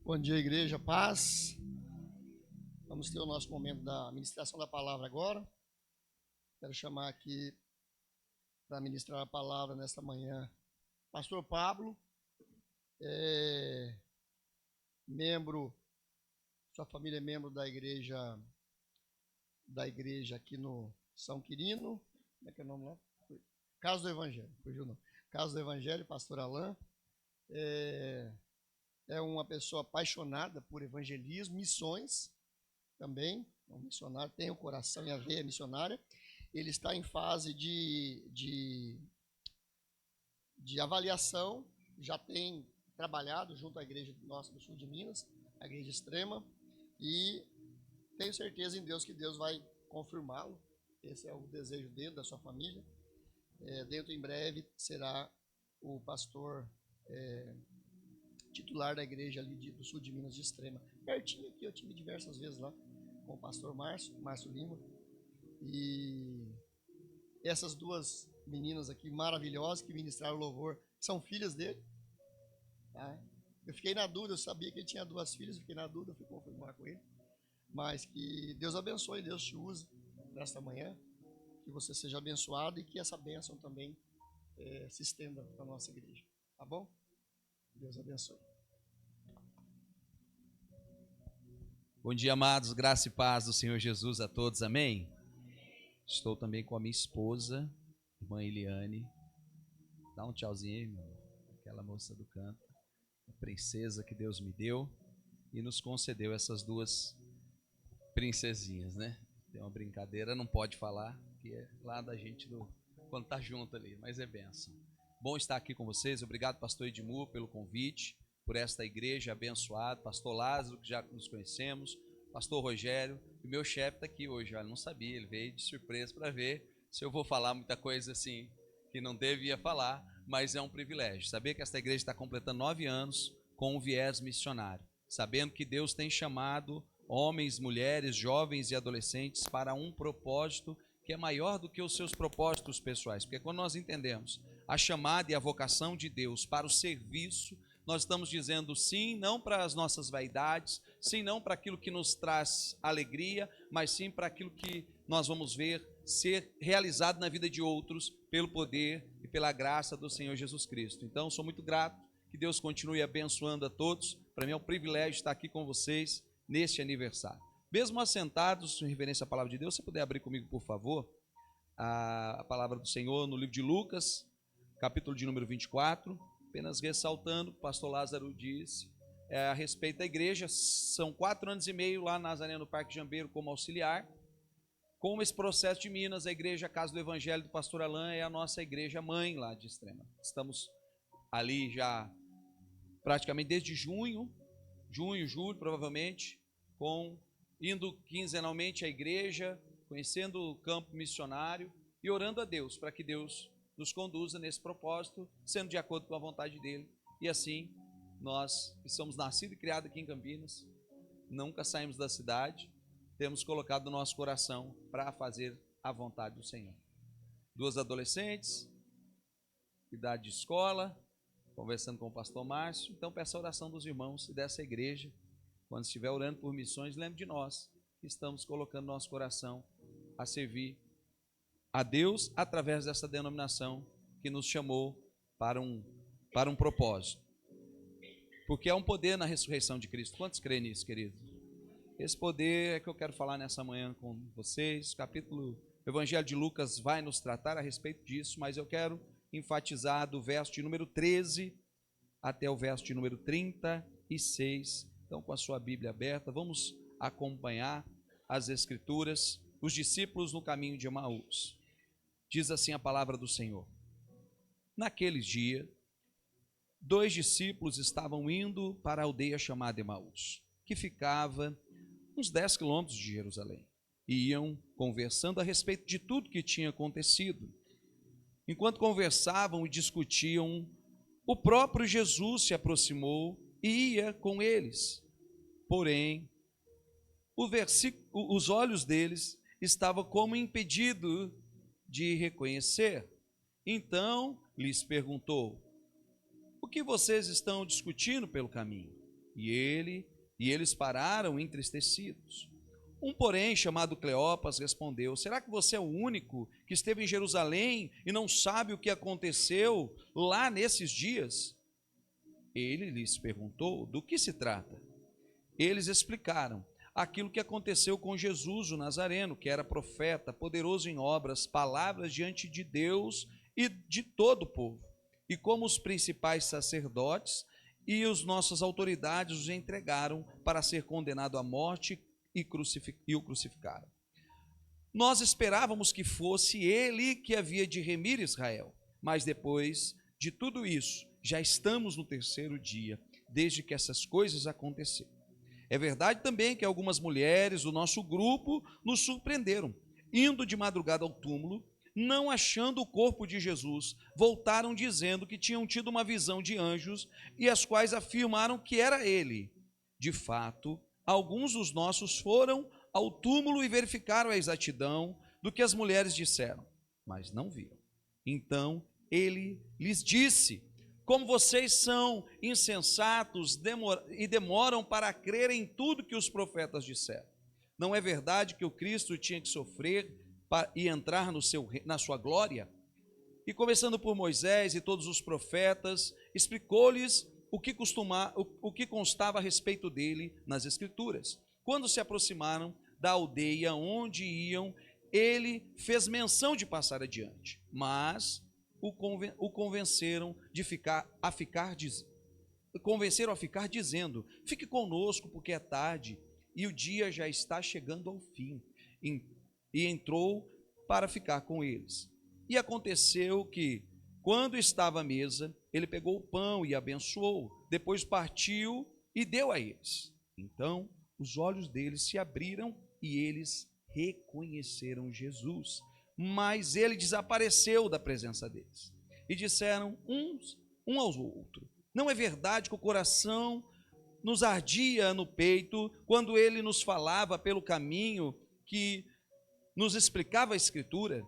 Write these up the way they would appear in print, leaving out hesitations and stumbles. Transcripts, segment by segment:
Bom dia, igreja, paz. Vamos ter o nosso momento da ministração da palavra agora. Quero chamar aqui para ministrar a palavra nesta manhã Pastor Pablo, membro, sua família é membro da igreja aqui no São Quirino. Como é que é o nome lá? Casa do Evangelho, fugiu não. Casa do Evangelho, pastor Alain. É uma pessoa apaixonada por evangelismo, missões também, é um missionário, tem o coração e a veia missionária. Ele está em fase de avaliação, já tem trabalhado junto à igreja nossa do sul de Minas, a igreja extrema, e tenho certeza em Deus que Deus vai confirmá-lo. Esse é o desejo dele, da sua família. Dentro em breve será o pastor titular da igreja ali do sul de Minas de Extrema. Pertinho aqui, eu tive diversas vezes lá com o pastor Márcio Lima. E essas duas meninas aqui maravilhosas que ministraram louvor são filhas dele. Tá? Eu fiquei na dúvida, eu sabia que ele tinha duas filhas, fiquei na dúvida, fui confirmar com ele. Mas que Deus abençoe, Deus te use nesta manhã, que você seja abençoado e que essa bênção também se estenda para a nossa igreja. Tá bom? Deus abençoe. Bom dia, amados, graça e paz do Senhor Jesus a todos, amém? Estou também com a minha esposa, irmã Eliane. Dá um tchauzinho aí, meu amor. Aquela moça do canto, a princesa que Deus me deu e nos concedeu essas duas princesinhas, né? Tem uma brincadeira, não pode falar, que é lá da gente quando tá junto ali, mas é bênção. Bom estar aqui com vocês, obrigado pastor Edmur pelo convite, por esta igreja abençoada, pastor Lázaro, que já nos conhecemos, pastor Rogério, e meu chefe está aqui hoje, eu não sabia, ele veio de surpresa para ver se eu vou falar muita coisa assim, que não devia falar, mas é um privilégio, saber que esta igreja está completando 9 anos com um viés missionário, sabendo que Deus tem chamado homens, mulheres, jovens e adolescentes para um propósito que é maior do que os seus propósitos pessoais, porque quando nós entendemos a chamada e a vocação de Deus para o serviço, nós estamos dizendo sim, não para as nossas vaidades, sim, não para aquilo que nos traz alegria, mas sim para aquilo que nós vamos ver ser realizado na vida de outros pelo poder e pela graça do Senhor Jesus Cristo. Então, sou muito grato, que Deus continue abençoando a todos. Para mim é um privilégio estar aqui com vocês neste aniversário. Mesmo assentados, em reverência à palavra de Deus, se puder abrir comigo, por favor, a palavra do Senhor no livro de Lucas, capítulo de número 24, apenas ressaltando, o pastor Lázaro disse, a respeito da igreja, são 4 anos e meio lá na Nazaré, no Parque Jambeiro, como auxiliar. Com esse processo de Minas, a igreja Casa do Evangelho do pastor Alain é a nossa igreja mãe lá de Extrema. Estamos ali já praticamente desde junho, julho, provavelmente, indo quinzenalmente à igreja, conhecendo o campo missionário e orando a Deus para que Deus nos conduza nesse propósito, sendo de acordo com a vontade dele. E assim, nós que somos nascidos e criados aqui em Campinas, nunca saímos da cidade, temos colocado no nosso coração para fazer a vontade do Senhor. 2 adolescentes, idade de escola, conversando com o pastor Márcio. Então peço a oração dos irmãos e dessa igreja. Quando estiver orando por missões, lembre de nós que estamos colocando nosso coração a servir a Deus através dessa denominação que nos chamou para um propósito. Porque há um poder na ressurreição de Cristo. Quantos creem nisso, queridos? Esse poder é que eu quero falar nessa manhã com vocês. O Evangelho de Lucas vai nos tratar a respeito disso, mas eu quero enfatizar do verso de número 13 até o verso de número 36. Então, com a sua Bíblia aberta, vamos acompanhar as Escrituras, os discípulos no caminho de Emaús. Diz assim a palavra do Senhor. Naqueles dias, 2 discípulos estavam indo para a aldeia chamada Emaús, que ficava uns 10 quilômetros de Jerusalém, e iam conversando a respeito de tudo que tinha acontecido. Enquanto conversavam e discutiam, o próprio Jesus se aproximou e ia com eles. Porém, os olhos deles estavam como impedidos de reconhecer. Então lhes perguntou: o que vocês estão discutindo pelo caminho? E eles pararam entristecidos. Um, porém, chamado Cleopas, respondeu: será que você é o único que esteve em Jerusalém e não sabe o que aconteceu lá nesses dias? Ele lhes perguntou: do que se trata? Eles explicaram aquilo que aconteceu com Jesus, o Nazareno, que era profeta, poderoso em obras, palavras diante de Deus e de todo o povo. E como os principais sacerdotes e as nossas autoridades os entregaram para ser condenado à morte e o crucificaram. Nós esperávamos que fosse ele que havia de remir Israel, mas depois de tudo isso, já estamos no terceiro dia, desde que essas coisas aconteceram. É verdade também que algumas mulheres do nosso grupo nos surpreenderam, indo de madrugada ao túmulo, não achando o corpo de Jesus, voltaram dizendo que tinham tido uma visão de anjos e as quais afirmaram que era ele. De fato, alguns dos nossos foram ao túmulo e verificaram a exatidão do que as mulheres disseram, mas não viram. Então ele lhes disse: como vocês são insensatos e demoram para crer em tudo que os profetas disseram. Não é verdade que o Cristo tinha que sofrer e entrar na sua glória? E começando por Moisés e todos os profetas, explicou-lhes o que constava a respeito dele nas Escrituras. Quando se aproximaram da aldeia onde iam, ele fez menção de passar adiante, mas o convenceram a ficar dizendo: fique conosco, porque é tarde e o dia já está chegando ao fim. E entrou para ficar com eles. E aconteceu que, quando estava à mesa, ele pegou o pão e abençoou, depois partiu e deu a eles. Então os olhos deles se abriram e eles reconheceram Jesus. Mas ele desapareceu da presença deles. E disseram um ao outro: não é verdade que o coração nos ardia no peito quando ele nos falava pelo caminho, que nos explicava a Escritura?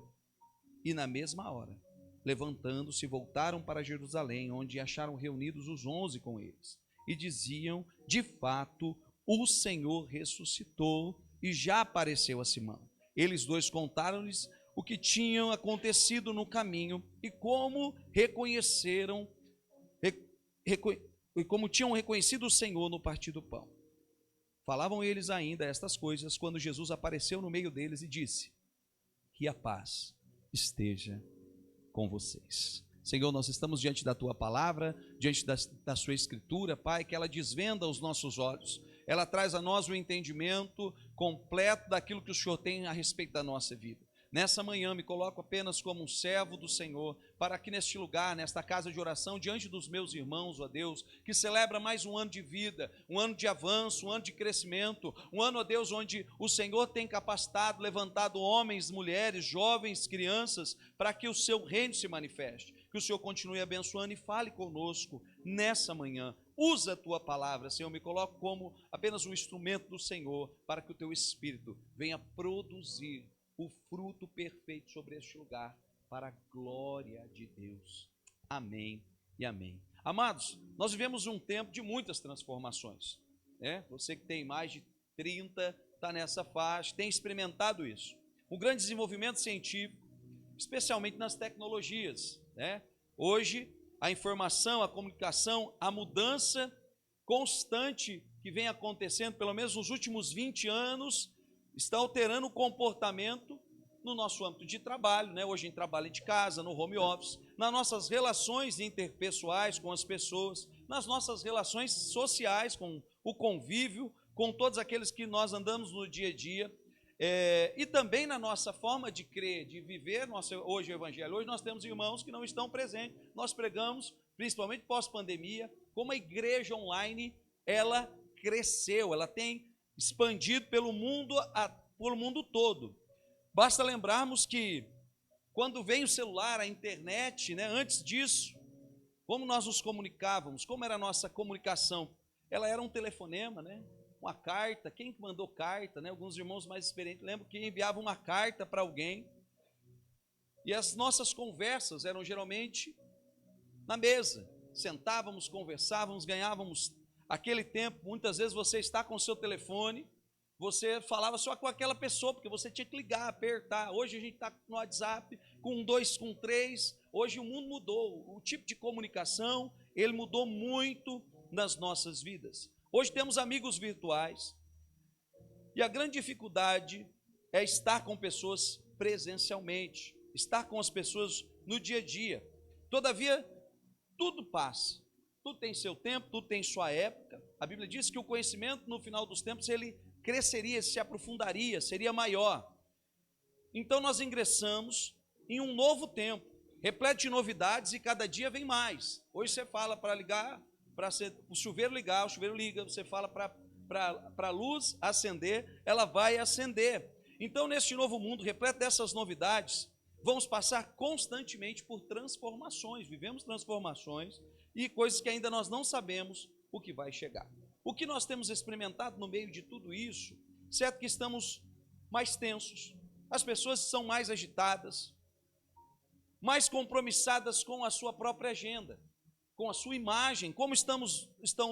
E na mesma hora, levantando-se, voltaram para Jerusalém, onde acharam reunidos os 11 com eles. E diziam: de fato, o Senhor ressuscitou e já apareceu a Simão. Eles dois contaram-lhes o que tinha acontecido no caminho e como tinham reconhecido o Senhor no partir do pão. Falavam eles ainda estas coisas quando Jesus apareceu no meio deles e disse: que a paz esteja com vocês. Senhor, nós estamos diante da Tua palavra, diante da Sua Escritura, Pai, que ela desvenda os nossos olhos, ela traz a nós o entendimento completo daquilo que o Senhor tem a respeito da nossa vida. Nessa manhã me coloco apenas como um servo do Senhor, para que neste lugar, nesta casa de oração, diante dos meus irmãos, ó Deus, que celebra mais um ano de vida, um ano de avanço, um ano de crescimento, um ano, ó Deus, onde o Senhor tem capacitado, levantado homens, mulheres, jovens, crianças, para que o seu reino se manifeste. Que o Senhor continue abençoando e fale conosco nessa manhã. Usa a Tua palavra, Senhor, me coloco como apenas um instrumento do Senhor, para que o Teu Espírito venha produzir o fruto perfeito sobre este lugar, para a glória de Deus. Amém e amém. Amados, nós vivemos um tempo de muitas transformações, né? Você que tem mais de 30, está nessa faixa, tem experimentado isso. Um grande desenvolvimento científico, especialmente nas tecnologias, né? Hoje, a informação, a comunicação, a mudança constante que vem acontecendo, pelo menos nos últimos 20 anos, está alterando o comportamento no nosso âmbito de trabalho, né? Hoje a gente trabalha de casa, no home office, nas nossas relações interpessoais com as pessoas, nas nossas relações sociais, com o convívio, com todos aqueles que nós andamos no dia a dia, e também na nossa forma de crer, de viver hoje o Evangelho. Hoje nós temos irmãos que não estão presentes, nós pregamos, principalmente pós-pandemia, como a igreja online, ela cresceu, ela tem expandido pelo mundo todo. Basta lembrarmos que quando veio o celular, a internet, né, antes disso, como nós nos comunicávamos, como era a nossa comunicação? Ela era um telefonema, né, uma carta. Quem mandou carta, né? Alguns irmãos mais experientes lembram que enviavam uma carta para alguém, e as nossas conversas eram geralmente na mesa. Sentávamos, conversávamos, ganhávamos Aquele tempo, muitas vezes você está com o seu telefone, você falava só com aquela pessoa, porque você tinha que ligar, apertar. Hoje a gente está no WhatsApp, com 1, 2, com 3. Hoje o mundo mudou, o tipo de comunicação, ele mudou muito nas nossas vidas. Hoje temos amigos virtuais, e a grande dificuldade é estar com pessoas presencialmente, estar com as pessoas no dia a dia. Todavia, tudo passa, tudo tem seu tempo, tudo tem sua época. A Bíblia diz que o conhecimento no final dos tempos ele cresceria, se aprofundaria, seria maior. Então nós ingressamos em um novo tempo, repleto de novidades, e cada dia vem mais. Hoje você fala para ligar, para o chuveiro ligar, o chuveiro liga. Você fala para a luz acender, ela vai acender. Então neste novo mundo, repleto dessas novidades, vamos passar constantemente por transformações, vivemos transformações e coisas que ainda nós não sabemos o que vai chegar. O que nós temos experimentado no meio de tudo isso, certo que estamos mais tensos, as pessoas são mais agitadas, mais compromissadas com a sua própria agenda, com a sua imagem, como estão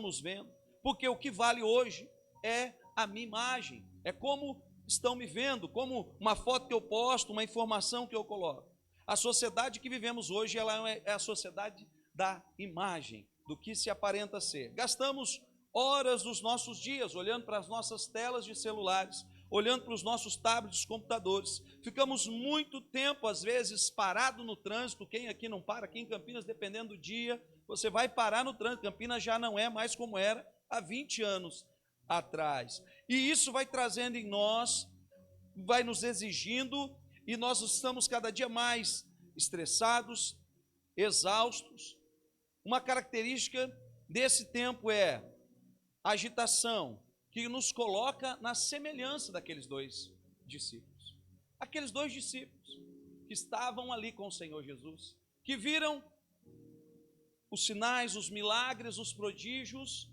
nos vendo, porque o que vale hoje é a minha imagem, é como estão me vendo, como uma foto que eu posto, uma informação que eu coloco. A sociedade que vivemos hoje, ela é a sociedade da imagem, do que se aparenta ser. Gastamos horas dos nossos dias olhando para as nossas telas de celulares, olhando para os nossos tablets, computadores. Ficamos muito tempo, às vezes, parado no trânsito. Quem aqui não para? Aqui em Campinas, dependendo do dia, você vai parar no trânsito. Campinas já não é mais como era há 20 anos atrás. E isso vai trazendo em nós, vai nos exigindo, e nós estamos cada dia mais estressados, exaustos. Uma característica desse tempo é a agitação, que nos coloca na semelhança daqueles dois discípulos. Aqueles dois discípulos que estavam ali com o Senhor Jesus, que viram os sinais, os milagres, os prodígios,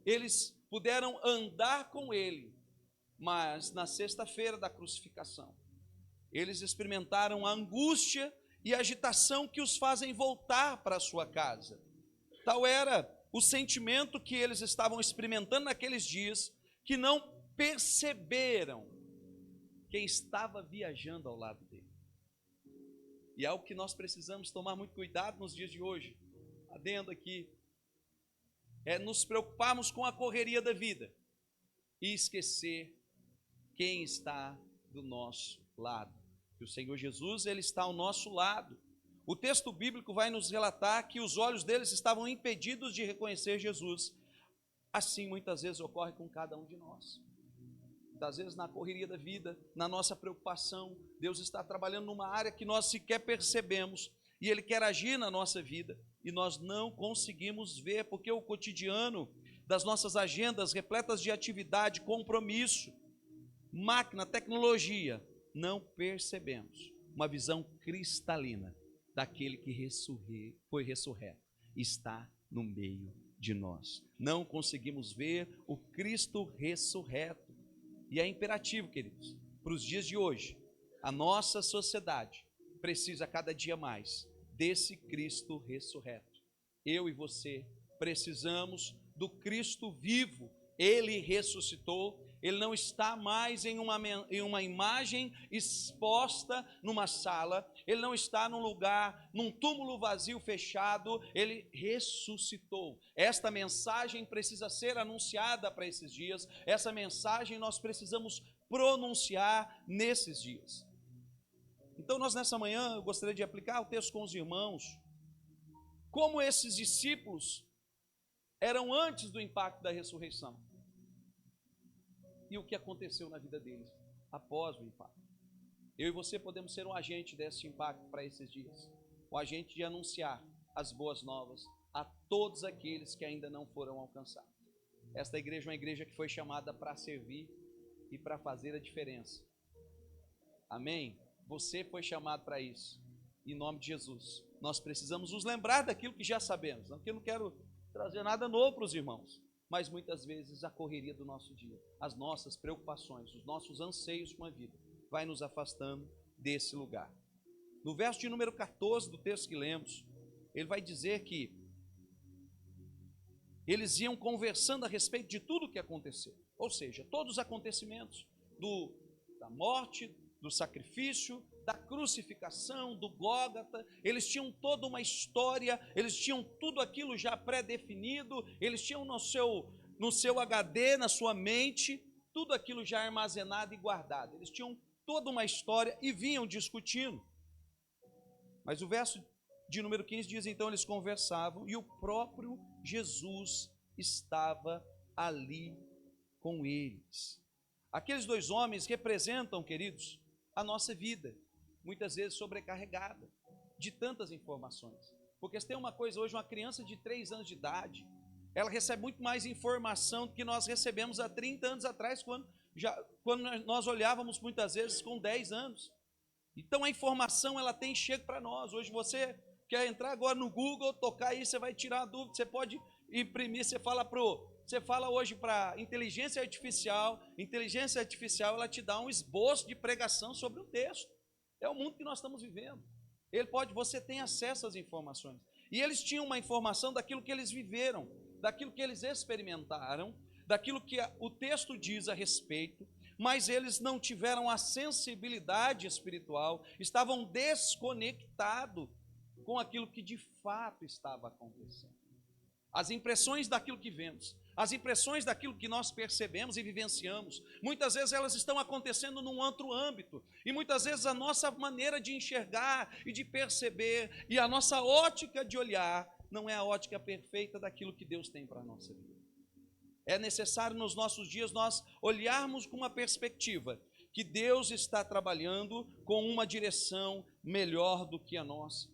eles puderam andar com ele, mas na sexta-feira da crucificação, eles experimentaram a angústia e a agitação que os fazem voltar para a sua casa. Tal era o sentimento que eles estavam experimentando naqueles dias, que não perceberam quem estava viajando ao lado dele. E é algo que nós precisamos tomar muito cuidado nos dias de hoje. Adendo aqui, é nos preocuparmos com a correria da vida e esquecer quem está do nosso lado. Que o Senhor Jesus, ele está ao nosso lado. O texto bíblico vai nos relatar que os olhos deles estavam impedidos de reconhecer Jesus. Assim muitas vezes ocorre com cada um de nós. Muitas vezes na correria da vida, na nossa preocupação, Deus está trabalhando numa área que nós sequer percebemos, e Ele quer agir na nossa vida, e nós não conseguimos ver, porque o cotidiano das nossas agendas repletas de atividade, compromisso, máquina, tecnologia, não percebemos uma visão cristalina daquele que foi ressurreto, está no meio de nós. Não conseguimos ver o Cristo ressurreto. E é imperativo, queridos, para os dias de hoje, a nossa sociedade precisa cada dia mais desse Cristo ressurreto. Eu e você precisamos do Cristo vivo. Ele ressuscitou. Ele não está mais em uma imagem exposta numa sala. Ele não está num lugar, num túmulo vazio, fechado. Ele ressuscitou. Esta mensagem precisa ser anunciada para esses dias. Essa mensagem nós precisamos pronunciar nesses dias. Então nós nessa manhã, eu gostaria de aplicar o texto com os irmãos. Como esses discípulos eram antes do impacto da ressurreição. E o que aconteceu na vida deles após o impacto. Eu e você podemos ser um agente desse impacto para esses dias. O agente de anunciar as boas novas a todos aqueles que ainda não foram alcançados. Esta igreja é uma igreja que foi chamada para servir e para fazer a diferença. Amém? Você foi chamado para isso. Em nome de Jesus. Nós precisamos nos lembrar daquilo que já sabemos. Porque eu não quero trazer nada novo para os irmãos. Mas muitas vezes a correria do nosso dia, as nossas preocupações, os nossos anseios com a vida, vai nos afastando desse lugar. No verso de número 14 do texto que lemos, ele vai dizer que eles iam conversando a respeito de tudo o que aconteceu. Ou seja, todos os acontecimentos da morte, do sacrifício, da crucificação, do Gólgota, eles tinham toda uma história, eles tinham tudo aquilo já pré-definido, eles tinham no seu HD, na sua mente, tudo aquilo já armazenado e guardado. Eles tinham toda uma história e vinham discutindo. Mas o verso de número 15 diz, então eles conversavam e o próprio Jesus estava ali com eles. Aqueles dois homens representam, queridos, a nossa vida, muitas vezes sobrecarregada de tantas informações. Porque se tem uma coisa hoje, uma criança de 3 anos de idade, ela recebe muito mais informação do que nós recebemos há 30 anos atrás, quando nós olhávamos muitas vezes com 10 anos. Então a informação ela chega para nós. Hoje você quer entrar agora no Google, tocar aí, você vai tirar a dúvida, você pode imprimir, você fala hoje para inteligência artificial ela te dá um esboço de pregação sobre um texto. É o mundo que nós estamos vivendo. Você tem acesso às informações. E eles tinham uma informação daquilo que eles viveram, daquilo que eles experimentaram, daquilo que o texto diz a respeito, mas eles não tiveram a sensibilidade espiritual, estavam desconectados com aquilo que de fato estava acontecendo. As impressões daquilo que vemos, as impressões daquilo que nós percebemos e vivenciamos, muitas vezes elas estão acontecendo num outro âmbito, e muitas vezes a nossa maneira de enxergar e de perceber, e a nossa ótica de olhar, não é a ótica perfeita daquilo que Deus tem para a nossa vida. É necessário nos nossos dias nós olharmos com uma perspectiva, que Deus está trabalhando com uma direção melhor do que a nossa.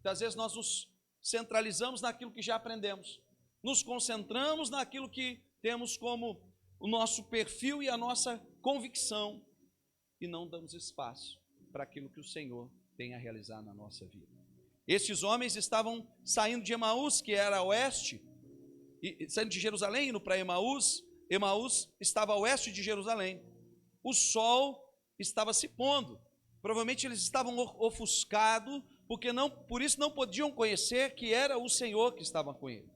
Às vezes nós nos centralizamos naquilo que já aprendemos, nos concentramos naquilo que temos como o nosso perfil e a nossa convicção e não damos espaço para aquilo que o Senhor tem a realizar na nossa vida. Estes homens estavam saindo de Emaús, que era a oeste, e saindo de Jerusalém, indo para Emaús. Emaús estava a oeste de Jerusalém. O sol estava se pondo. Provavelmente eles estavam ofuscados, por isso não podiam conhecer que era o Senhor que estava com ele.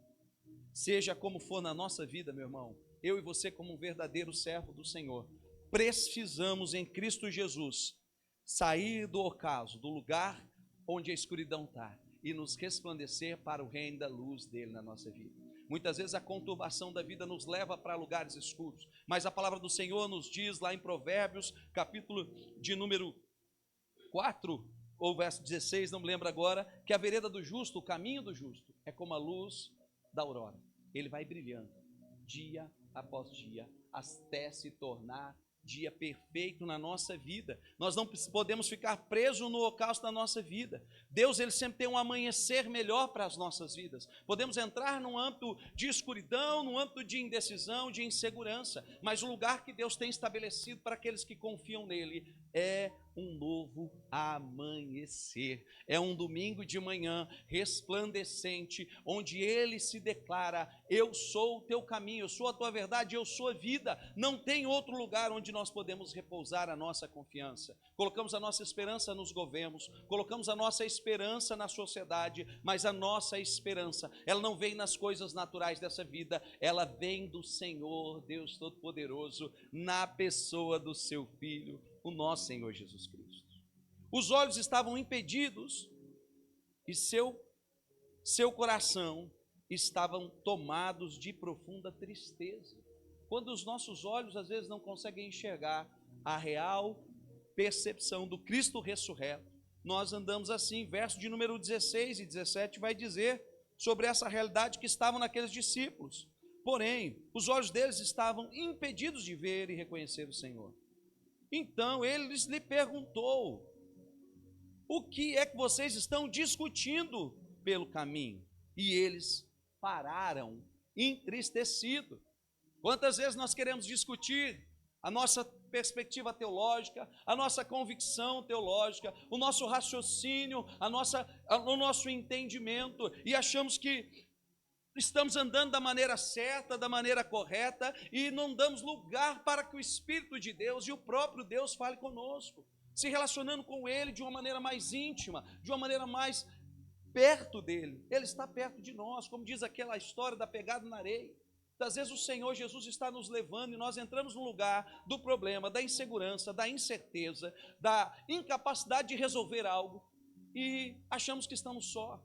Seja como for na nossa vida, meu irmão, eu e você como um verdadeiro servo do Senhor, precisamos em Cristo Jesus sair do ocaso, do lugar onde a escuridão está, e nos resplandecer para o reino da luz dele na nossa vida. Muitas vezes a conturbação da vida nos leva para lugares escuros, mas a palavra do Senhor nos diz lá em Provérbios, capítulo de número 4, ou verso 16, não me lembro agora, que a vereda do justo, o caminho do justo, é como a luz da aurora. Ele vai brilhando, dia após dia, até se tornar dia perfeito na nossa vida. Nós não podemos ficar presos no ocaso da nossa vida. Deus, ele sempre tem um amanhecer melhor para as nossas vidas. Podemos entrar num âmbito de escuridão, num âmbito de indecisão, de insegurança, mas o lugar que Deus tem estabelecido para aqueles que confiam nele é um novo amanhecer, é um domingo de manhã resplandecente, onde ele se declara: eu sou o teu caminho, eu sou a tua verdade, eu sou a vida. Não tem outro lugar onde nós podemos repousar a nossa confiança. Colocamos a nossa esperança nos governos, colocamos a nossa esperança na sociedade, mas a nossa esperança, ela não vem nas coisas naturais dessa vida, ela vem do Senhor Deus Todo-Poderoso, na pessoa do seu Filho, o nosso Senhor Jesus Cristo. Os olhos estavam impedidos e seu coração estavam tomados de profunda tristeza. Quando os nossos olhos às vezes não conseguem enxergar a real percepção do Cristo ressurreto, nós andamos assim. Verso de número 16 e 17 vai dizer sobre essa realidade que estavam naqueles discípulos. Porém, os olhos deles estavam impedidos de ver e reconhecer o Senhor. Então ele lhe perguntou: o que é que vocês estão discutindo pelo caminho? E eles pararam entristecidos. Quantas vezes nós queremos discutir a nossa perspectiva teológica, a nossa convicção teológica, o nosso raciocínio, o nosso entendimento, e achamos que estamos andando da maneira certa, da maneira correta, e não damos lugar para que o Espírito de Deus e o próprio Deus fale conosco, se relacionando com Ele de uma maneira mais íntima, de uma maneira mais perto dele, ele está perto de nós, como diz aquela história da pegada na areia. Às vezes o Senhor Jesus está nos levando e nós entramos no lugar do problema, da insegurança, da incerteza, da incapacidade de resolver algo e achamos que estamos só.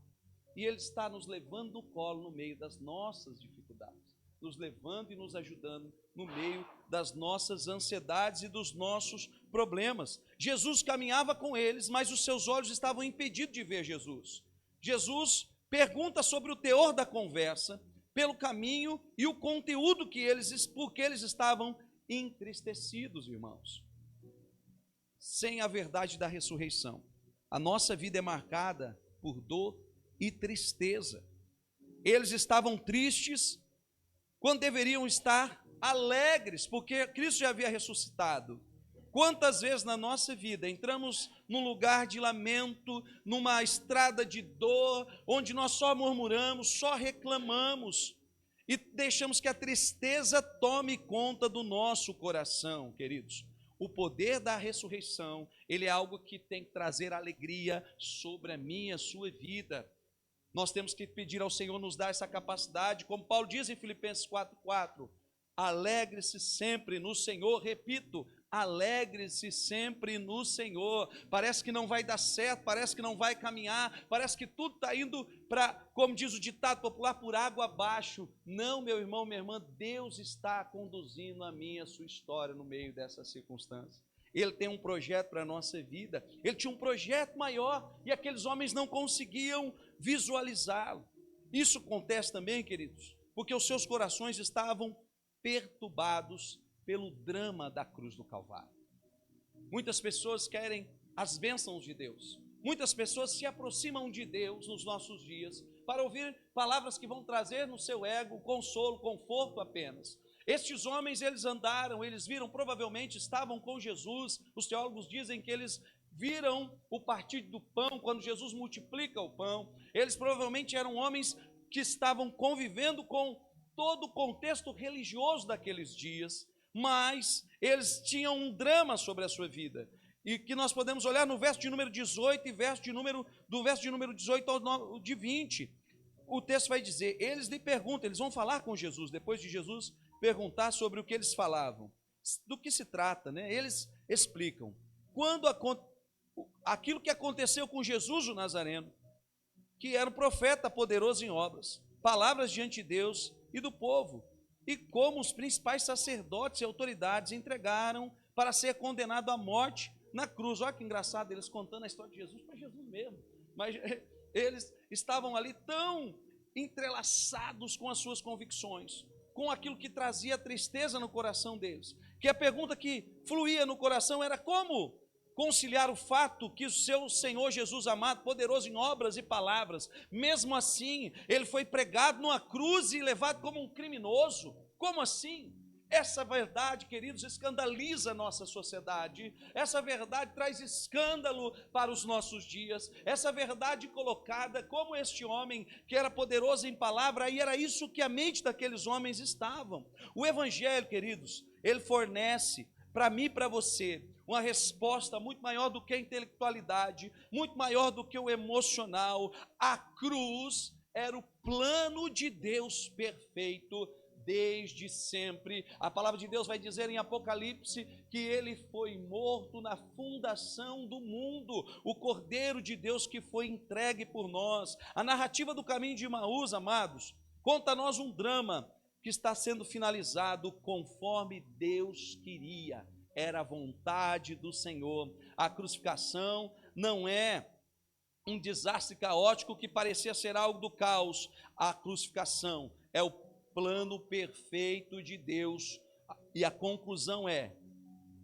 E Ele está nos levando no colo no meio das nossas dificuldades, nos levando e nos ajudando no meio das nossas ansiedades e dos nossos problemas. Jesus caminhava com eles, mas os seus olhos estavam impedidos de ver Jesus. Jesus pergunta sobre o teor da conversa, pelo caminho e o conteúdo porque eles estavam entristecidos, irmãos. Sem a verdade da ressurreição, a nossa vida é marcada por dor e tristeza. Eles estavam tristes quando deveriam estar alegres, porque Cristo já havia ressuscitado. Quantas vezes na nossa vida entramos num lugar de lamento, numa estrada de dor, onde nós só murmuramos, só reclamamos e deixamos que a tristeza tome conta do nosso coração, queridos. O poder da ressurreição, ele é algo que tem que trazer alegria sobre a minha e a sua vida. Nós temos que pedir ao Senhor nos dar essa capacidade, como Paulo diz em Filipenses 4:4, alegre-se sempre no Senhor, repito, alegre-se sempre no Senhor. Parece que não vai dar certo, parece que não vai caminhar, parece que tudo está indo para, como diz o ditado popular, por água abaixo. Não, meu irmão, minha irmã, Deus está conduzindo a minha, a sua história no meio dessas circunstâncias. Ele tem um projeto para a nossa vida, ele tinha um projeto maior e aqueles homens não conseguiam visualizá-lo. Isso acontece também, queridos, porque os seus corações estavam perturbados pelo drama da cruz do Calvário. Muitas pessoas querem as bênçãos de Deus. Muitas pessoas se aproximam de Deus nos nossos dias para ouvir palavras que vão trazer no seu ego consolo, conforto apenas. Estes homens, eles andaram, eles viram, provavelmente estavam com Jesus. Os teólogos dizem que eles viram o partir do pão, quando Jesus multiplica o pão. Eles provavelmente eram homens que estavam convivendo com todo o contexto religioso daqueles dias, mas eles tinham um drama sobre a sua vida, e que nós podemos olhar no verso de número 18 e do verso de número 18 ao de 20, o texto vai dizer, eles lhe perguntam, eles vão falar com Jesus, depois de Jesus perguntar sobre o que eles falavam, do que se trata, né? Eles explicam, aquilo que aconteceu com Jesus o Nazareno, que era um profeta poderoso em obras, palavras diante de Deus e do povo, e como os principais sacerdotes e autoridades entregaram para ser condenado à morte na cruz. Olha que engraçado, eles contando a história de Jesus para Jesus mesmo, mas eles estavam ali tão entrelaçados com as suas convicções, com aquilo que trazia tristeza no coração deles, que a pergunta que fluía no coração era como conciliar o fato que o seu Senhor Jesus amado, poderoso em obras e palavras, mesmo assim, ele foi pregado numa cruz e levado como um criminoso. Como assim? Essa verdade, queridos, escandaliza a nossa sociedade. Essa verdade traz escândalo para os nossos dias. Essa verdade colocada como este homem que era poderoso em palavra, e era isso que a mente daqueles homens estavam. O evangelho, queridos, ele fornece para mim e para você uma resposta muito maior do que a intelectualidade, muito maior do que o emocional. A cruz era o plano de Deus perfeito desde sempre. A palavra de Deus vai dizer em Apocalipse que ele foi morto na fundação do mundo, o Cordeiro de Deus que foi entregue por nós. A narrativa do caminho de Emaús, amados, conta a nós um drama que está sendo finalizado conforme Deus queria. Era a vontade do Senhor. A crucificação não é um desastre caótico que parecia ser algo do caos. A crucificação é o plano perfeito de Deus. E a conclusão é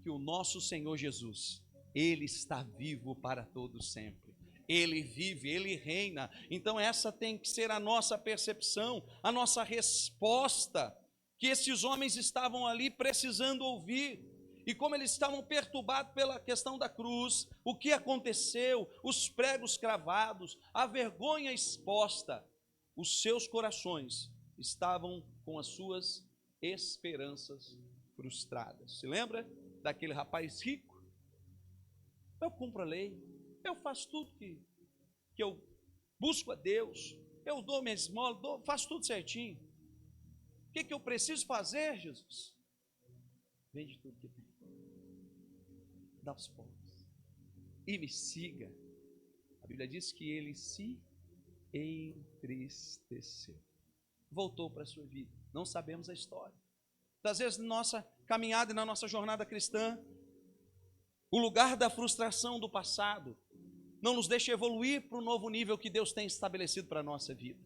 que o nosso Senhor Jesus, Ele está vivo para todo sempre. Ele vive, Ele reina. Então essa tem que ser a nossa percepção, a nossa resposta, que esses homens estavam ali precisando ouvir. E como eles estavam perturbados pela questão da cruz, o que aconteceu, os pregos cravados, a vergonha exposta, os seus corações estavam com as suas esperanças frustradas. Se lembra daquele rapaz rico? Eu cumpro a lei, eu faço tudo que eu busco a Deus, eu dou minha esmola, faço tudo certinho. O que eu preciso fazer, Jesus? Vende tudo que tem, dá aos pobres e me siga. A Bíblia diz que ele se entristeceu, voltou para a sua vida. Não sabemos a história. Às vezes, na nossa caminhada e na nossa jornada cristã, o lugar da frustração do passado não nos deixa evoluir para o novo nível que Deus tem estabelecido para a nossa vida.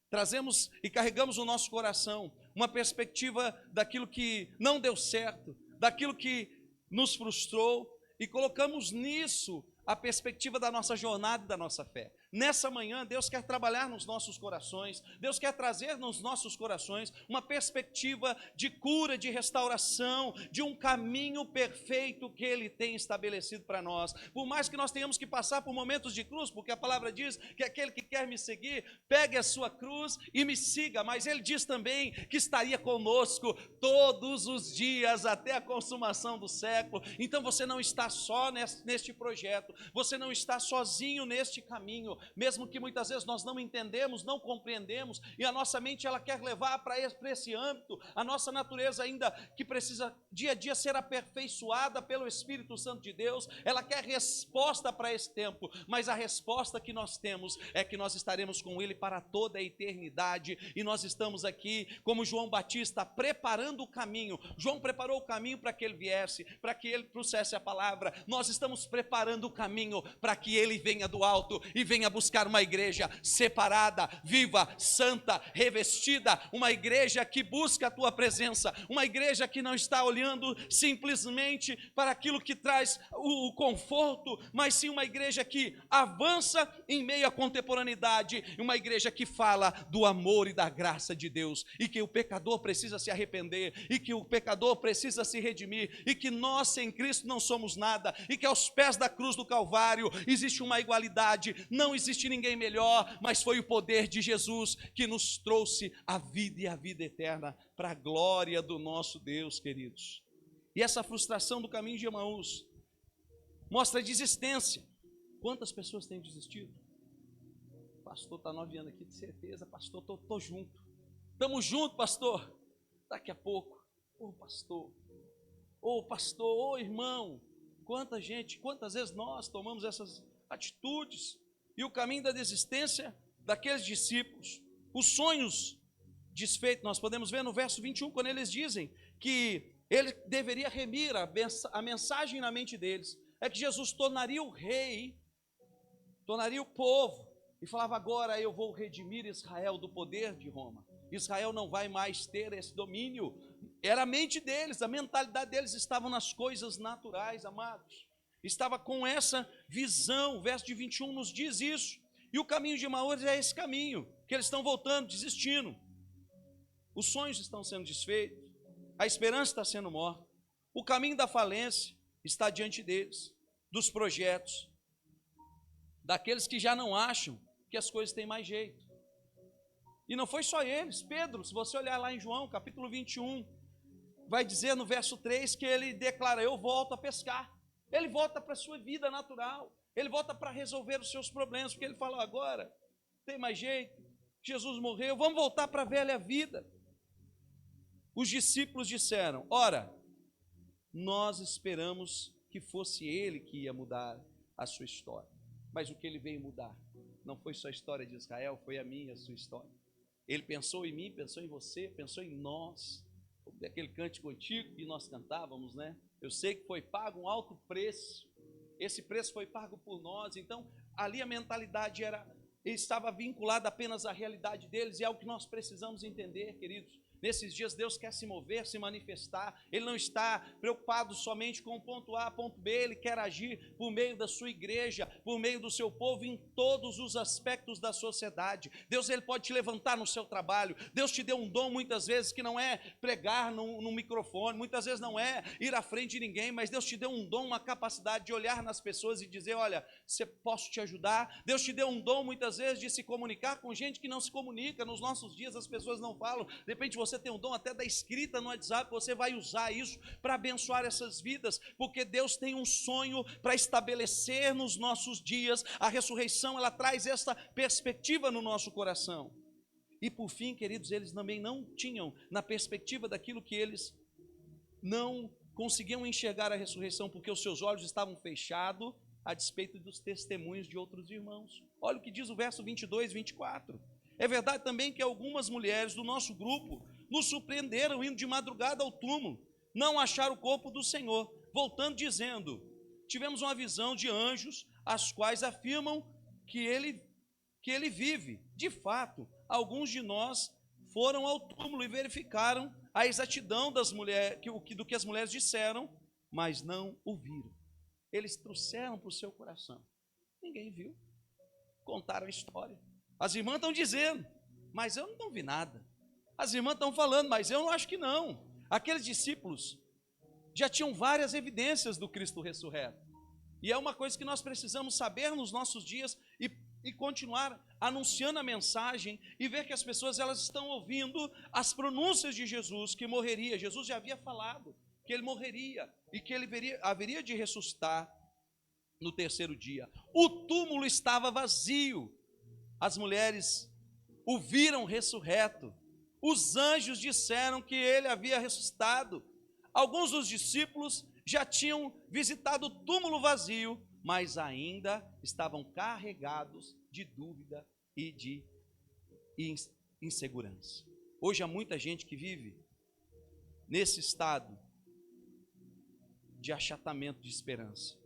Trazemos e carregamos no nosso coração uma perspectiva daquilo que não deu certo, daquilo que nos frustrou, e colocamos nisso a perspectiva da nossa jornada e da nossa fé. Nessa manhã, Deus quer trabalhar nos nossos corações, Deus quer trazer nos nossos corações uma perspectiva de cura, de restauração, de um caminho perfeito que Ele tem estabelecido para nós. Por mais que nós tenhamos que passar por momentos de cruz, porque a palavra diz que aquele que quer me seguir, pegue a sua cruz e me siga, mas Ele diz também que estaria conosco todos os dias até a consumação do século. Então você não está só neste projeto, você não está sozinho neste caminho, mesmo que muitas vezes nós não entendemos, não compreendemos, e a nossa mente ela quer levar para esse âmbito, a nossa natureza ainda que precisa dia a dia ser aperfeiçoada pelo Espírito Santo de Deus, ela quer resposta para esse tempo, mas a resposta que nós temos é que nós estaremos com Ele para toda a eternidade, e nós estamos aqui como João Batista preparando o caminho. João preparou o caminho para que ele viesse, para que ele trouxesse a palavra. Nós estamos preparando o caminho para que Ele venha do alto e venha buscar uma igreja separada, viva, santa, revestida, uma igreja que busca a Tua presença, uma igreja que não está olhando simplesmente para aquilo que traz o conforto, mas sim uma igreja que avança em meio à contemporaneidade, uma igreja que fala do amor e da graça de Deus, e que o pecador precisa se arrepender, e que o pecador precisa se redimir, e que nós sem Cristo não somos nada, e que aos pés da cruz do Calvário existe uma igualdade, não existe ninguém melhor, mas foi o poder de Jesus que nos trouxe a vida e a vida eterna, para a glória do nosso Deus, queridos. E essa frustração do caminho de Emaús mostra a desistência. Quantas pessoas têm desistido? Pastor, está 9 anos aqui, de certeza. Pastor, estou junto. Estamos juntos, pastor. Daqui a pouco, pastor, irmão. Quanta gente, quantas vezes nós tomamos essas atitudes, e o caminho da desistência daqueles discípulos, os sonhos desfeitos, nós podemos ver no verso 21, quando eles dizem que ele deveria remir a mensagem na mente deles, é que Jesus tornaria o rei, tornaria o povo, e falava: agora eu vou redimir Israel do poder de Roma. Israel não vai mais ter esse domínio. Era a mente deles, a mentalidade deles estava nas coisas naturais, amados. Estava com essa visão. O verso de 21 nos diz isso. E o caminho de Emaús é esse caminho, que eles estão voltando, desistindo. Os sonhos estão sendo desfeitos, a esperança está sendo morta. O caminho da falência está diante deles, dos projetos, daqueles que já não acham que as coisas têm mais jeito. E não foi só eles. Pedro, se você olhar lá em João, capítulo 21, vai dizer no verso 3 que ele declara: eu volto a pescar. Ele volta para a sua vida natural, ele volta para resolver os seus problemas, porque ele fala: agora tem mais jeito, Jesus morreu, vamos voltar para a velha vida. Os discípulos disseram: ora, nós esperamos que fosse ele que ia mudar a sua história, mas o que ele veio mudar não foi só a história de Israel, foi a minha e a sua história. Ele pensou em mim, pensou em você, pensou em nós. Aquele cântico antigo que nós cantávamos, né? Eu sei que foi pago um alto preço, esse preço foi pago por nós. Então ali a mentalidade estava vinculada apenas à realidade deles, e é o que nós precisamos entender, queridos. Nesses dias Deus quer se mover, se manifestar. Ele não está preocupado somente com o ponto A, ponto B. Ele quer agir por meio da sua igreja, por meio do seu povo, em todos os aspectos da sociedade. Deus, ele pode te levantar no seu trabalho. Deus te deu um dom muitas vezes que não é pregar no microfone, muitas vezes não é ir à frente de ninguém, mas Deus te deu um dom, uma capacidade de olhar nas pessoas e dizer: olha, posso te ajudar. Deus te deu um dom muitas vezes de se comunicar com gente que não se comunica. Nos nossos dias as pessoas não falam. De repente você você tem o dom até da escrita no WhatsApp, você vai usar isso para abençoar essas vidas, porque Deus tem um sonho para estabelecer nos nossos dias. A ressurreição, ela traz essa perspectiva no nosso coração. E por fim, queridos, eles também não tinham na perspectiva daquilo que eles não conseguiam enxergar a ressurreição, porque os seus olhos estavam fechados a despeito dos testemunhos de outros irmãos. Olha o que diz o verso 22, 24. É verdade também que algumas mulheres do nosso grupo nos surpreenderam indo de madrugada ao túmulo, não acharam o corpo do Senhor, voltando dizendo: tivemos uma visão de anjos, as quais afirmam que ele vive. De fato, alguns de nós foram ao túmulo e verificaram a exatidão do que as mulheres disseram, mas não o viram. Eles trouxeram para o seu coração. Ninguém viu. Contaram a história. As irmãs estão dizendo, mas eu não vi nada. As irmãs estão falando, mas eu não acho que não. Aqueles discípulos já tinham várias evidências do Cristo ressurreto. E é uma coisa que nós precisamos saber nos nossos dias e continuar anunciando a mensagem e ver que as pessoas elas estão ouvindo as pronúncias de Jesus, que morreria. Jesus já havia falado que ele morreria e que ele haveria de ressuscitar no terceiro dia. O túmulo estava vazio. As mulheres o viram ressurreto. Os anjos disseram que ele havia ressuscitado. Alguns dos discípulos já tinham visitado o túmulo vazio, mas ainda estavam carregados de dúvida e de insegurança. Hoje há muita gente que vive nesse estado de achatamento de esperança,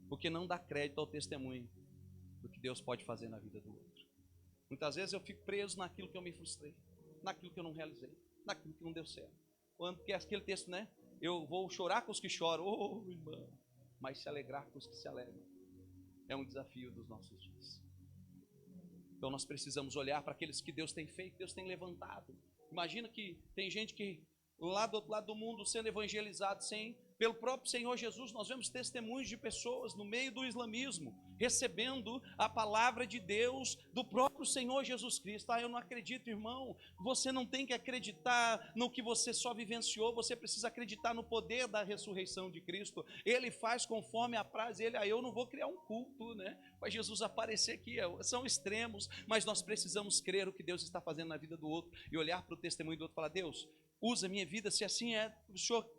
porque não dá crédito ao testemunho do que Deus pode fazer na vida do outro. Muitas vezes eu fico preso naquilo que eu me frustrei, naquilo que eu não realizei, naquilo que não deu certo. Porque aquele texto, né? Eu vou chorar com os que choram, irmão, mas se alegrar com os que se alegram. É um desafio dos nossos dias. Então nós precisamos olhar para aqueles que Deus tem feito, Deus tem levantado. Imagina que tem gente que lá do outro lado do mundo sendo evangelizado pelo próprio Senhor Jesus. Nós vemos testemunhos de pessoas no meio do islamismo recebendo a palavra de Deus do próprio Senhor Jesus Cristo. Eu não acredito, irmão. Você não tem que acreditar no que você só vivenciou, você precisa acreditar no poder da ressurreição de Cristo. Ele faz conforme apraz ele. Eu não vou criar um culto, né, para Jesus aparecer aqui. São extremos, mas nós precisamos crer o que Deus está fazendo na vida do outro e olhar para o testemunho do outro e falar: Deus, usa a minha vida, se assim é, o Senhor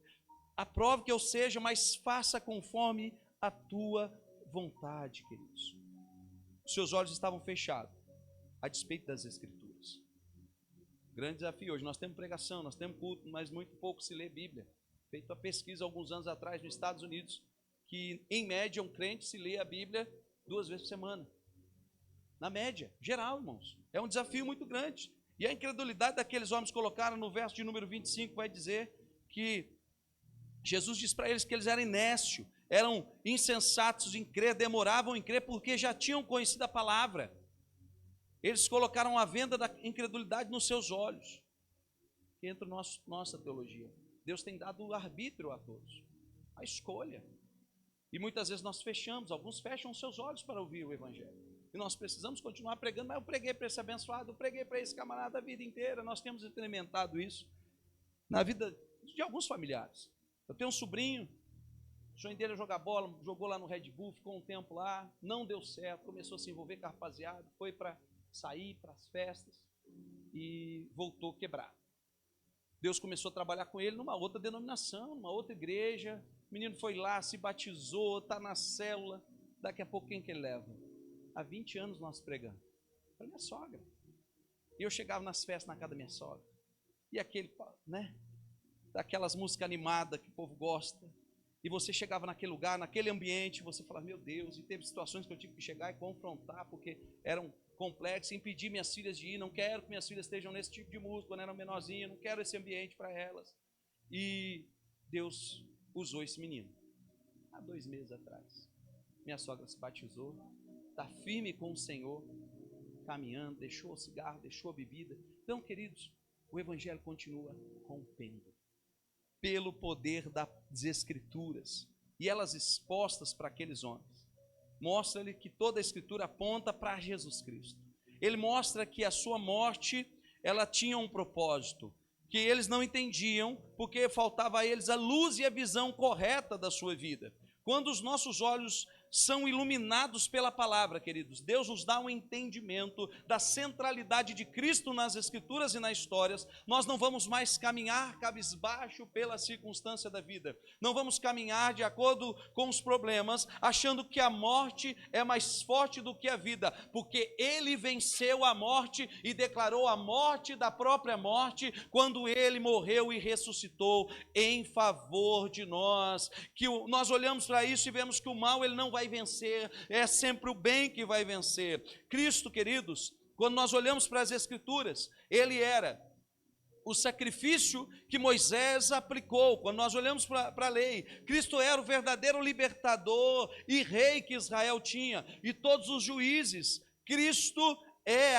aprove que eu seja, mas faça conforme a tua vontade, queridos. Os seus olhos estavam fechados a despeito das Escrituras. Grande desafio hoje. Nós temos pregação, nós temos culto, mas muito pouco se lê Bíblia. Feito a pesquisa alguns anos atrás nos Estados Unidos, que em média um crente se lê a Bíblia 2 vezes por semana. Na média, geral, irmãos. É um desafio muito grande. E a incredulidade daqueles homens colocaram no verso de número 25, vai dizer que Jesus diz para eles que eles eram nécios, eram insensatos em crer, demoravam em crer porque já tinham conhecido a palavra. Eles colocaram a venda da incredulidade nos seus olhos. Que entra nossa teologia. Deus tem dado o arbítrio a todos, a escolha. E muitas vezes nós fechamos, alguns fecham os seus olhos para ouvir o Evangelho. E nós precisamos continuar pregando, mas eu preguei para esse abençoado, eu preguei para esse camarada a vida inteira. Nós temos implementado isso na vida de alguns familiares. Eu tenho um sobrinho, o sonho dele é jogar bola, jogou lá no Red Bull, ficou um tempo lá, não deu certo, começou a se envolver com a rapaziada, foi para sair para as festas e voltou quebrado. Deus começou a trabalhar com ele numa outra denominação, numa outra igreja. O menino foi lá, se batizou, está na célula. Daqui a pouco quem que ele leva? Há 20 anos nós pregamos. Para minha sogra. E eu chegava nas festas na casa da minha sogra. E aquele, né? Daquelas músicas animadas que o povo gosta. E você chegava naquele lugar, naquele ambiente, você falava: meu Deus. E teve situações que eu tive que chegar e confrontar, porque eram complexos, impedir minhas filhas de ir. Não quero que minhas filhas estejam nesse tipo de música quando eram menorzinhas. Não quero esse ambiente para elas. E Deus usou esse menino. Há 2 meses atrás. Minha sogra se batizou. Está firme com o Senhor, caminhando, deixou o cigarro, deixou a bebida. Então, queridos, o Evangelho continua rompendo pelo poder das Escrituras, e elas expostas para aqueles homens. Mostra-lhe que toda a Escritura aponta para Jesus Cristo. Ele mostra que a sua morte, ela tinha um propósito, que eles não entendiam, porque faltava a eles a luz e a visão correta da sua vida. Quando os nossos olhos são iluminados pela palavra, queridos, Deus nos dá um entendimento da centralidade de Cristo nas Escrituras e nas histórias. Nós não vamos mais caminhar cabisbaixo pela circunstância da vida, não vamos caminhar de acordo com os problemas, achando que a morte é mais forte do que a vida, porque Ele venceu a morte e declarou a morte da própria morte, quando Ele morreu e ressuscitou em favor de nós. Nós olhamos para isso e vemos que o mal ele não vai vencer, é sempre o bem que vai vencer. Cristo, queridos, quando nós olhamos para as Escrituras, ele era o sacrifício que Moisés aplicou. Quando nós olhamos para a lei, Cristo era o verdadeiro libertador e rei que Israel tinha, e todos os juízes. Cristo é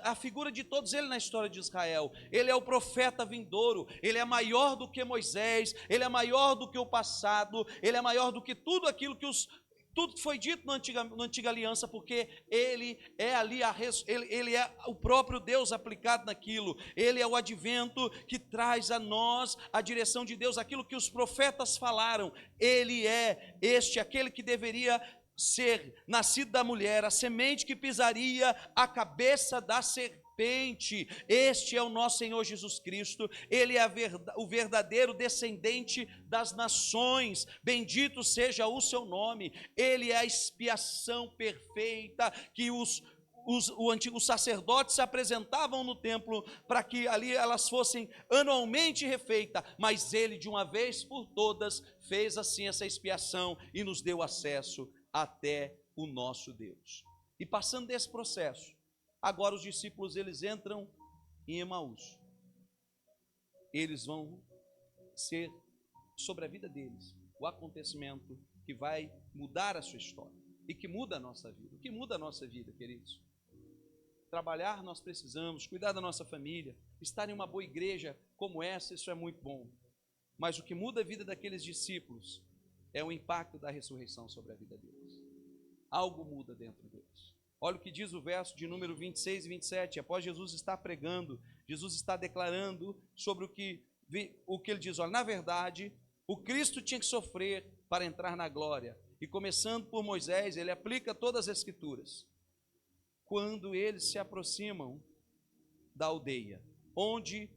a figura de todos eles na história de Israel. Ele é o profeta vindouro, ele é maior do que Moisés, ele é maior do que o passado, ele é maior do que tudo aquilo tudo que foi dito na antiga aliança, porque ele é ali ele é o próprio Deus aplicado naquilo. Ele é o advento que traz a nós a direção de Deus, aquilo que os profetas falaram. Ele é aquele que deveria ser nascido da mulher, a semente que pisaria a cabeça da serpente. Este é o nosso Senhor Jesus Cristo. Ele é o verdadeiro descendente das nações, bendito seja o seu nome. Ele é a expiação perfeita que os antigos sacerdotes se apresentavam no templo para que ali elas fossem anualmente refeitas, mas ele de uma vez por todas fez assim essa expiação e nos deu acesso até o nosso Deus. E passando desse processo, agora os discípulos eles entram em Emaús. Eles vão ser sobre a vida deles o acontecimento que vai mudar a sua história e que muda a nossa vida. O que muda a nossa vida, queridos? Trabalhar nós precisamos, cuidar da nossa família, estar em uma boa igreja como essa, isso é muito bom. Mas o que muda a vida daqueles discípulos é o impacto da ressurreição sobre a vida deles. Algo muda dentro deles. Olha o que diz o verso de número 26 e 27. Após Jesus estar pregando, Jesus está declarando sobre o que ele diz. Olha, na verdade, o Cristo tinha que sofrer para entrar na glória. E começando por Moisés, ele aplica todas as Escrituras. Quando eles se aproximam da aldeia, onde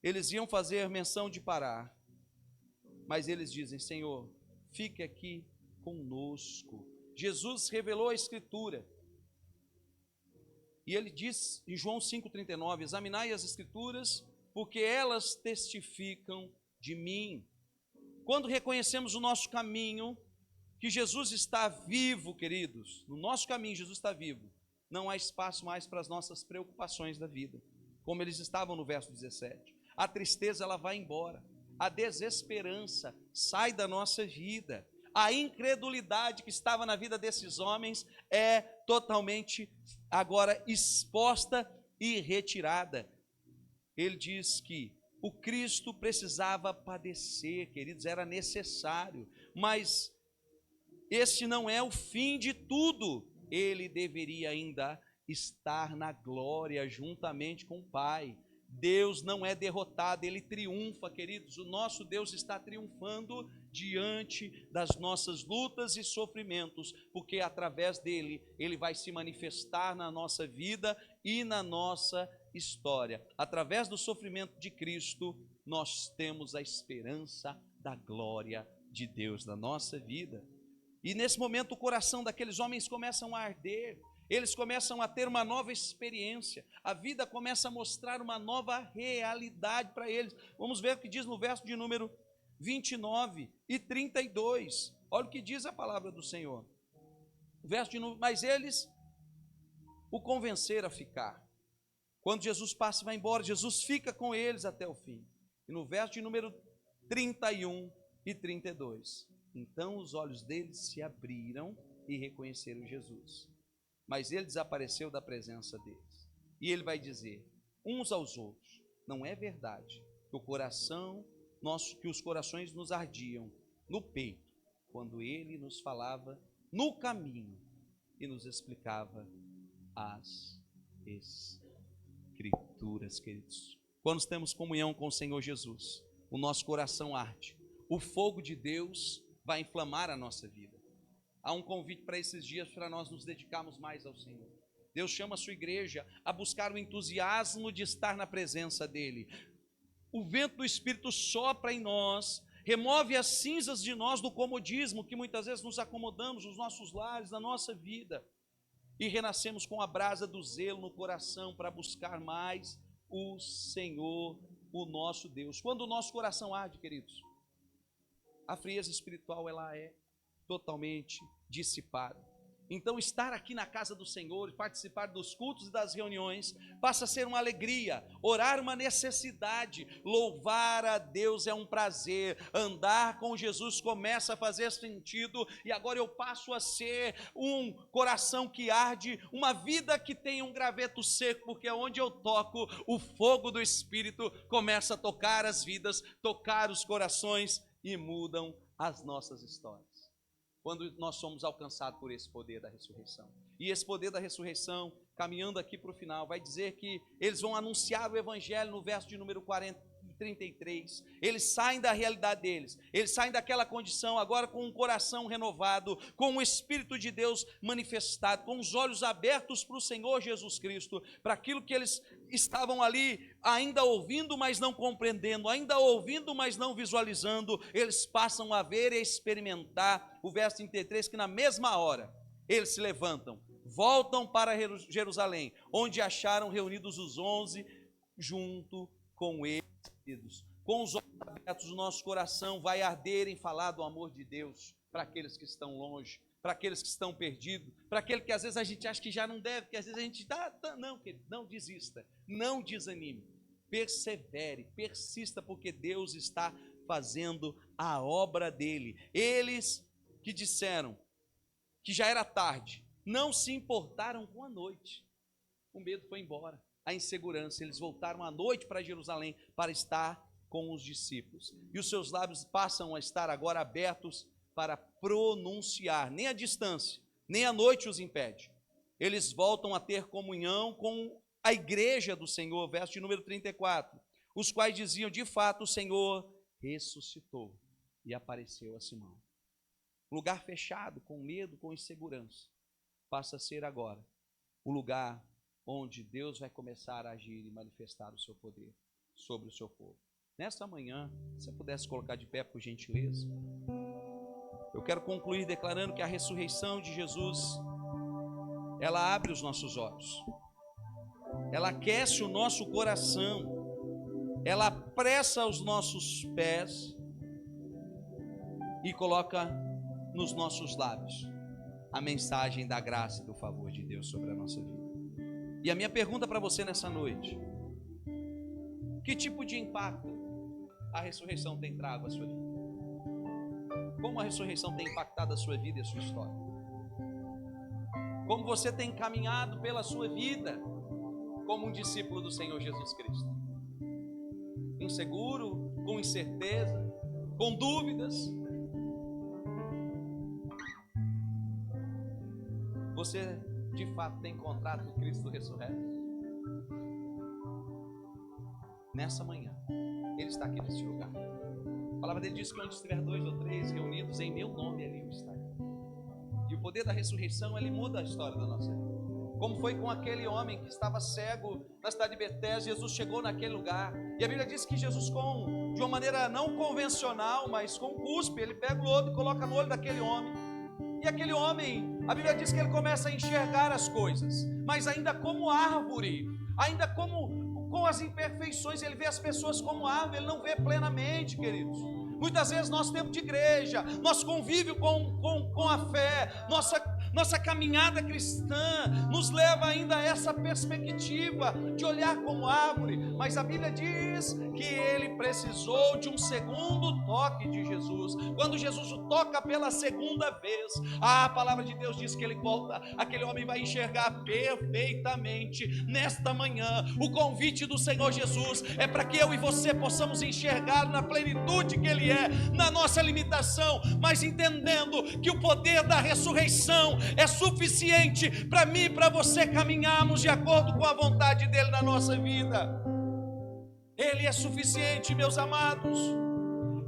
eles iam fazer menção de parar, mas eles dizem: Senhor, fique aqui conosco. Jesus revelou a Escritura, e ele diz em João 5,39: examinai as Escrituras, porque elas testificam de mim. Quando reconhecemos o nosso caminho, que Jesus está vivo, queridos, no nosso caminho Jesus está vivo, não há espaço mais para as nossas preocupações da vida, como eles estavam no verso 17. A tristeza ela vai embora, a desesperança sai da nossa vida, a incredulidade que estava na vida desses homens é totalmente agora exposta e retirada. Ele diz que o Cristo precisava padecer, queridos, era necessário, mas este não é o fim de tudo. Ele deveria ainda estar na glória juntamente com o Pai. Deus não é derrotado, Ele triunfa, queridos. O nosso Deus está triunfando diante das nossas lutas e sofrimentos, porque através dele, Ele vai se manifestar na nossa vida e na nossa história. Através do sofrimento de Cristo, nós temos a esperança da glória de Deus na nossa vida. E nesse momento o coração daqueles homens começa a arder, eles começam a ter uma nova experiência, a vida começa a mostrar uma nova realidade para eles. Vamos ver o que diz no verso de número 29 e 32. Olha o que diz a palavra do Senhor. O verso de número, mas eles o convenceram a ficar. Quando Jesus passa e vai embora, Jesus fica com eles até o fim. E no verso de número 31 e 32. Então os olhos deles se abriram e reconheceram Jesus. Mas ele desapareceu da presença deles. E ele vai dizer uns aos outros: não é verdade que os corações nos ardiam no peito, quando ele nos falava no caminho e nos explicava as Escrituras, queridos. quando temos comunhão com o Senhor Jesus, o nosso coração arde. O fogo de Deus vai inflamar a nossa vida. Há um convite para esses dias para nós nos dedicarmos mais ao Senhor. Deus chama a sua igreja a buscar o entusiasmo de estar na presença dEle. O vento do Espírito sopra em nós, remove as cinzas de nós do comodismo que muitas vezes nos acomodamos nos nossos lares, na nossa vida, e renascemos com a brasa do zelo no coração para buscar mais o Senhor, o nosso Deus. Quando o nosso coração arde, queridos, a frieza espiritual ela é totalmente dissipada. Então estar aqui na casa do Senhor, participar dos cultos e das reuniões, passa a ser uma alegria, orar uma necessidade, louvar a Deus é um prazer, andar com Jesus começa a fazer sentido, e agora eu passo a ser um coração que arde, uma vida que tem um graveto seco, porque onde eu toco, o fogo do Espírito começa a tocar as vidas, tocar os corações e mudam as nossas histórias. Quando nós somos alcançados por esse poder da ressurreição. E esse poder da ressurreição, caminhando aqui para o final, vai dizer que eles vão anunciar o evangelho no verso de número 33. Eles saem da realidade deles, eles saem daquela condição agora com um coração renovado, com o Espírito de Deus manifestado, com os olhos abertos para o Senhor Jesus Cristo, para aquilo que eles estavam ali ainda ouvindo, mas não compreendendo, ainda ouvindo, mas não visualizando, eles passam a ver e a experimentar. O verso 33, que na mesma hora eles se levantam, voltam para Jerusalém, onde acharam reunidos os 11 junto com eles. Com os olhos abertos, o nosso coração vai arder em falar do amor de Deus para aqueles que estão longe, para aqueles que estão perdidos, para aquele que às vezes a gente acha que já não deve, que às vezes a gente não, querido, não desista, não desanime, persevere, persista, porque Deus está fazendo a obra dele. Eles que disseram que já era tarde, não se importaram com a noite, o medo foi embora, a insegurança, eles voltaram à noite para Jerusalém para estar com os discípulos, e os seus lábios passam a estar agora abertos para pronunciar, nem a distância, nem a noite os impede, eles voltam a ter comunhão com a igreja do Senhor, verso de número 34, os quais diziam, de fato o Senhor ressuscitou e apareceu a Simão. Lugar fechado, com medo, com insegurança, passa a ser agora o lugar onde Deus vai começar a agir e manifestar o seu poder sobre o seu povo. Nesta manhã, se você pudesse colocar de pé, por gentileza, eu quero concluir declarando que a ressurreição de Jesus, ela abre os nossos olhos, ela aquece o nosso coração, ela apressa os nossos pés e coloca nos nossos lábios a mensagem da graça e do favor de Deus sobre a nossa vida. E a minha pergunta para você nessa noite: que tipo de impacto a ressurreição tem trago à sua vida? Como a ressurreição tem impactado a sua vida e a sua história? Como você tem caminhado pela sua vida como um discípulo do Senhor Jesus Cristo? Inseguro, com incerteza, com dúvidas? Você de fato tem encontrado o Cristo ressurreto? Nessa manhã, Ele está aqui neste lugar. A palavra dele diz que onde estiver 2 ou 3 reunidos em meu nome, ali eu estarei. E o poder da ressurreição, ele muda a história da nossa vida. Como foi com aquele homem que estava cego na cidade de Betesda, Jesus chegou naquele lugar. E a Bíblia diz que Jesus, de uma maneira não convencional, mas com cuspe, ele pega o lodo e coloca no olho daquele homem. E aquele homem, a Bíblia diz que ele começa a enxergar as coisas, mas ainda como árvore, ainda com as imperfeições, ele vê as pessoas como árvore, ele não vê plenamente, queridos. Muitas vezes nosso tempo de igreja, nosso convívio com a fé, nossa caminhada cristã nos leva ainda a essa perspectiva de olhar como árvore, mas a Bíblia diz que ele precisou de um segundo toque de Jesus. Quando Jesus o toca pela segunda vez, a palavra de Deus diz que ele volta, aquele homem vai enxergar perfeitamente. Nesta manhã, o convite do Senhor Jesus é para que eu e você possamos enxergar na plenitude que ele é, na nossa limitação, mas entendendo que o poder da ressurreição é suficiente para mim e para você caminharmos de acordo com a vontade dele na nossa vida. Ele é suficiente, meus amados.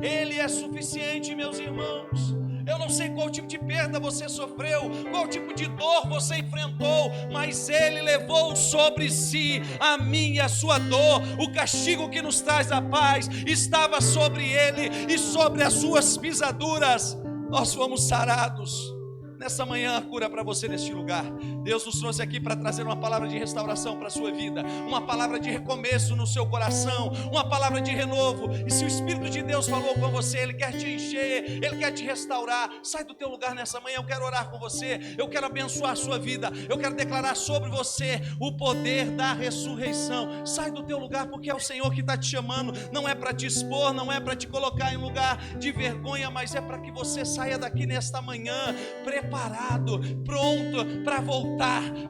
Ele é suficiente, meus irmãos. Eu não sei qual tipo de perda você sofreu, qual tipo de dor você enfrentou, mas Ele levou sobre si a minha e a sua dor. O castigo que nos traz a paz estava sobre Ele, e sobre as suas pisaduras nós fomos sarados. Nessa manhã, a cura para você neste lugar. Deus nos trouxe aqui para trazer uma palavra de restauração para a sua vida, uma palavra de recomeço no seu coração, uma palavra de renovo. E se o Espírito de Deus falou com você, Ele quer te encher, Ele quer te restaurar. Sai do teu lugar nessa manhã, eu quero orar com você, eu quero abençoar a sua vida, eu quero declarar sobre você o poder da ressurreição. Sai do teu lugar, porque é o Senhor que está te chamando. Não é para te expor, não é para te colocar em lugar de vergonha, mas é para que você saia daqui nesta manhã preparado, pronto para voltar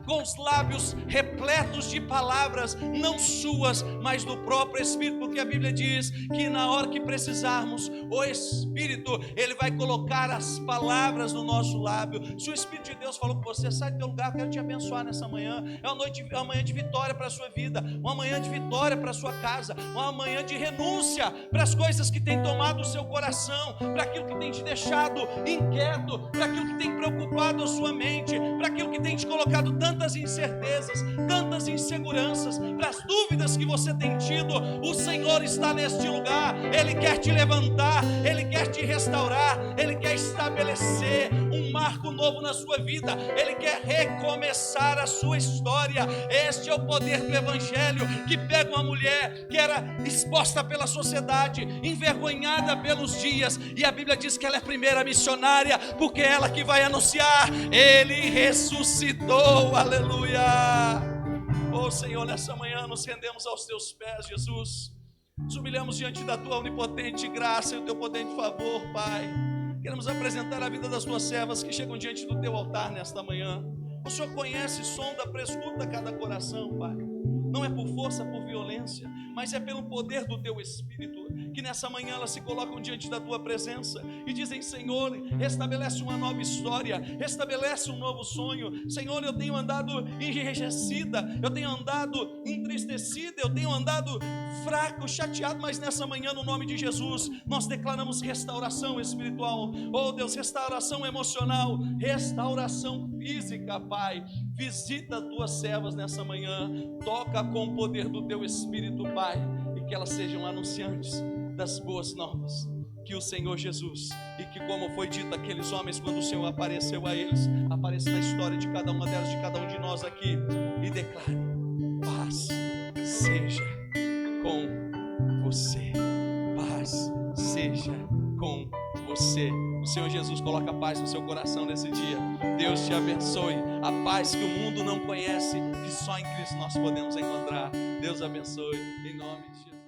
com os lábios repletos de palavras, não suas, mas do próprio Espírito, porque a Bíblia diz que na hora que precisarmos, o Espírito, Ele vai colocar as palavras no nosso lábio. Se o Espírito de Deus falou com você, sai do teu lugar, eu quero te abençoar nessa manhã. É uma manhã de vitória para a sua vida, uma manhã de vitória para a sua casa, uma manhã de renúncia para as coisas que têm tomado o seu coração, para aquilo que tem te deixado inquieto, para aquilo que tem preocupado a sua mente, para aquilo que tem te colocado tantas incertezas, tantas inseguranças, para as dúvidas que você tem tido. O Senhor está neste lugar, Ele quer te levantar, Ele quer te restaurar, Ele quer estabelecer um marco novo na sua vida, Ele quer recomeçar a sua história. Este é o poder do Evangelho, que pega uma mulher que era exposta pela sociedade, envergonhada pelos dias, e a Bíblia diz que ela é a primeira missionária, porque é ela que vai anunciar: Ele ressuscitou, aleluia. Oh Senhor, nessa manhã nos rendemos aos teus pés, Jesus, nos humilhamos diante da tua onipotente graça e o teu potente favor, Pai. Queremos apresentar a vida das tuas servas que chegam diante do teu altar nesta manhã. O Senhor conhece, sonda, prescruta cada coração, Pai. Não é por força, por violência, mas é pelo poder do teu Espírito, que nessa manhã elas se colocam diante da tua presença e dizem: Senhor, restabelece uma nova história, restabelece um novo sonho. Senhor, eu tenho andado enrijecida, eu tenho andado entristecida, eu tenho andado fraco, chateado, mas nessa manhã, no nome de Jesus, nós declaramos restauração espiritual. Oh Deus, restauração emocional, restauração física, Pai. Visita as tuas servas nessa manhã, toca com o poder do teu Espírito, Pai, e que elas sejam anunciantes das boas novas, que o Senhor Jesus, e que, como foi dito aqueles homens quando o Senhor apareceu a eles, apareça na história de cada uma delas, de cada um de nós aqui, e declare: paz seja com você, paz seja com você. O Senhor Jesus coloca paz no seu coração nesse dia. Deus te abençoe. A paz que o mundo não conhece, que só em Cristo nós podemos encontrar. Deus abençoe, em nome de Jesus.